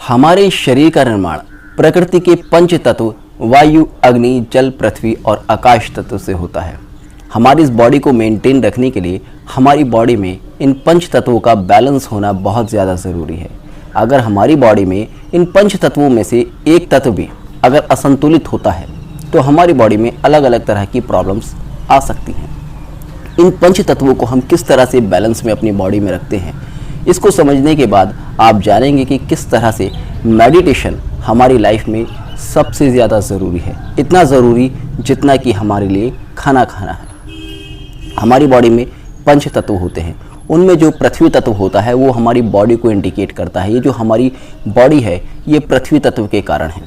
हमारे शरीर का निर्माण प्रकृति के पंच तत्व वायु, अग्नि, जल, पृथ्वी और आकाश तत्व से होता है। हमारी इस बॉडी को मेंटेन रखने के लिए हमारी बॉडी में इन पंच तत्वों का बैलेंस होना बहुत ज़्यादा ज़रूरी है। अगर हमारी बॉडी में इन पंच तत्वों में से एक तत्व भी अगर असंतुलित होता है तो हमारी बॉडी में अलग अलग तरह की प्रॉब्लम्स आ सकती हैं। इन पंच तत्वों को हम किस तरह से बैलेंस में अपनी बॉडी में रखते हैं, इसको समझने के बाद आप जानेंगे कि किस तरह से मेडिटेशन हमारी लाइफ में सबसे ज़्यादा ज़रूरी है। इतना ज़रूरी जितना कि हमारे लिए खाना खाना है। हमारी बॉडी में पंच तत्व होते हैं, उनमें जो पृथ्वी तत्व होता है वो हमारी बॉडी को इंडिकेट करता है। ये जो हमारी बॉडी है ये पृथ्वी तत्व के कारण है,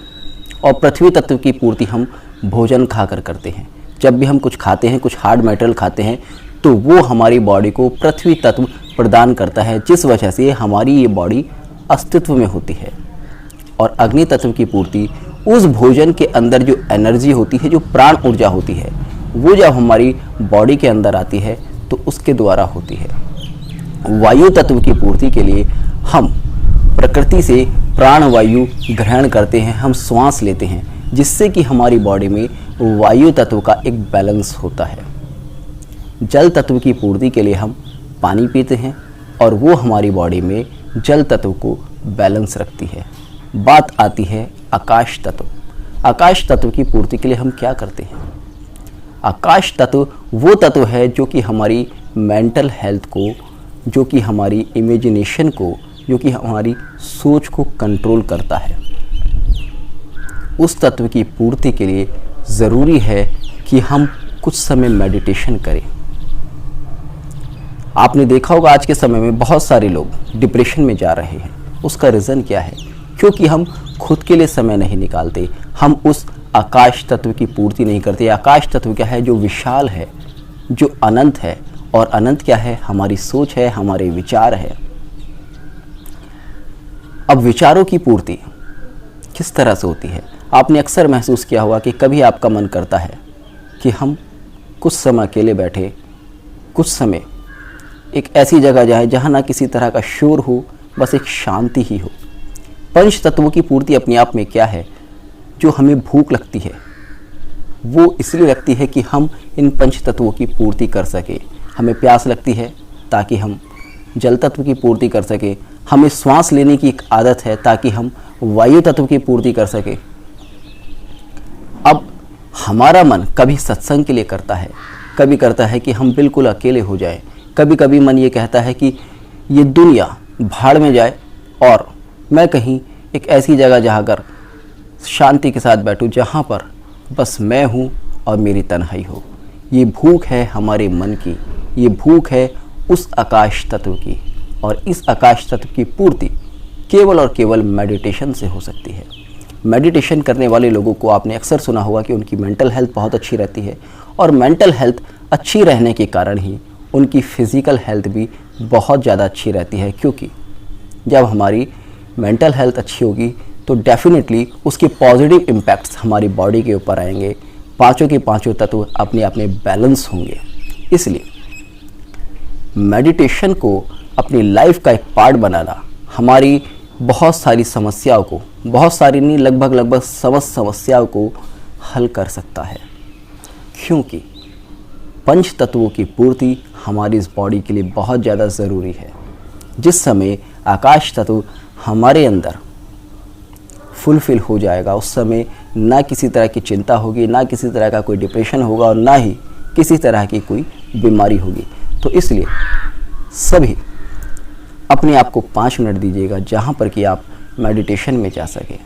और पृथ्वी तत्व की पूर्ति हम भोजन खाकर करते हैं। जब भी हम कुछ खाते हैं, कुछ हार्ड मटेरियल खाते हैं, तो वो हमारी बॉडी को पृथ्वी तत्व प्रदान करता है, जिस वजह से हमारी ये बॉडी अस्तित्व में होती है। और अग्नि तत्व की पूर्ति उस भोजन के अंदर जो एनर्जी होती है, जो प्राण ऊर्जा होती है, वो जब हमारी बॉडी के अंदर आती है तो उसके द्वारा होती है। वायु तत्व की पूर्ति के लिए हम प्रकृति से प्राण वायु ग्रहण करते हैं, हम श्वास लेते हैं, जिससे कि हमारी बॉडी में वायु तत्व का एक बैलेंस होता है। जल तत्व की पूर्ति के लिए हम पानी पीते हैं और वो हमारी बॉडी में जल तत्व को बैलेंस रखती है। बात आती है आकाश तत्व। आकाश तत्व की पूर्ति के लिए हम क्या करते हैं? आकाश तत्व वो तत्व है जो कि हमारी मेंटल हेल्थ को, जो कि हमारी इमेजिनेशन को, जो कि हमारी सोच को कंट्रोल करता है। उस तत्व की पूर्ति के लिए ज़रूरी है कि हम कुछ समय मेडिटेशन करें। आपने देखा होगा आज के समय में बहुत सारे लोग डिप्रेशन में जा रहे हैं। उसका रीज़न क्या है? क्योंकि हम खुद के लिए समय नहीं निकालते, हम उस आकाश तत्व की पूर्ति नहीं करते। आकाश तत्व क्या है? जो विशाल है, जो अनंत है। और अनंत क्या है? हमारी सोच है, हमारे विचार है। अब विचारों की पूर्ति किस तरह से होती है? आपने अक्सर महसूस किया होगा कि कभी आपका मन करता है कि हम कुछ समय अकेले बैठे, कुछ समय एक ऐसी जगह जाए जहाँ ना किसी तरह का शोर हो, बस एक शांति ही हो। पंच तत्वों की पूर्ति अपने आप में क्या है? जो हमें भूख लगती है वो इसलिए लगती है कि हम इन पंच तत्वों की पूर्ति कर सके। हमें प्यास लगती है ताकि हम जल तत्व की पूर्ति कर सके। हमें श्वास लेने की एक आदत है ताकि हम वायु तत्व की पूर्ति कर सके। अब हमारा मन कभी सत्संग के लिए करता है, कभी करता है कि हम बिल्कुल अकेले हो जाएं। कभी कभी मन ये कहता है कि ये दुनिया भाड़ में जाए और मैं कहीं एक ऐसी जगह जाकर शांति के साथ बैठूं जहाँ पर बस मैं हूँ और मेरी तन्हाई हो। ये भूख है हमारे मन की, ये भूख है उस आकाश तत्व की। और इस आकाश तत्व की पूर्ति केवल और केवल मेडिटेशन से हो सकती है। मेडिटेशन करने वाले लोगों को आपने अक्सर सुना होगा कि उनकी मेंटल हेल्थ बहुत अच्छी रहती है, और मेंटल हेल्थ अच्छी रहने के कारण ही उनकी फिज़िकल हेल्थ भी बहुत ज़्यादा अच्छी रहती है। क्योंकि जब हमारी मेंटल हेल्थ अच्छी होगी तो डेफिनेटली उसके पॉजिटिव इम्पैक्ट्स हमारी बॉडी के ऊपर आएंगे। पांचों के पांचों तत्व अपने आप में बैलेंस होंगे। इसलिए मेडिटेशन को अपनी लाइफ का एक पार्ट बनाना हमारी बहुत सारी समस्याओं को, बहुत सारी नहीं लगभग समस्त समस्याओं को हल कर सकता है। क्योंकि पंच तत्वों की पूर्ति हमारी इस बॉडी के लिए बहुत ज़्यादा ज़रूरी है। जिस समय आकाश तत्व हमारे अंदर फुलफिल हो जाएगा, उस समय ना किसी तरह की चिंता होगी, ना किसी तरह का कोई डिप्रेशन होगा, और ना ही किसी तरह की कोई बीमारी होगी। तो इसलिए सभी अपने आप को 5 मिनट दीजिएगा जहाँ पर कि आप मेडिटेशन में जा सकें।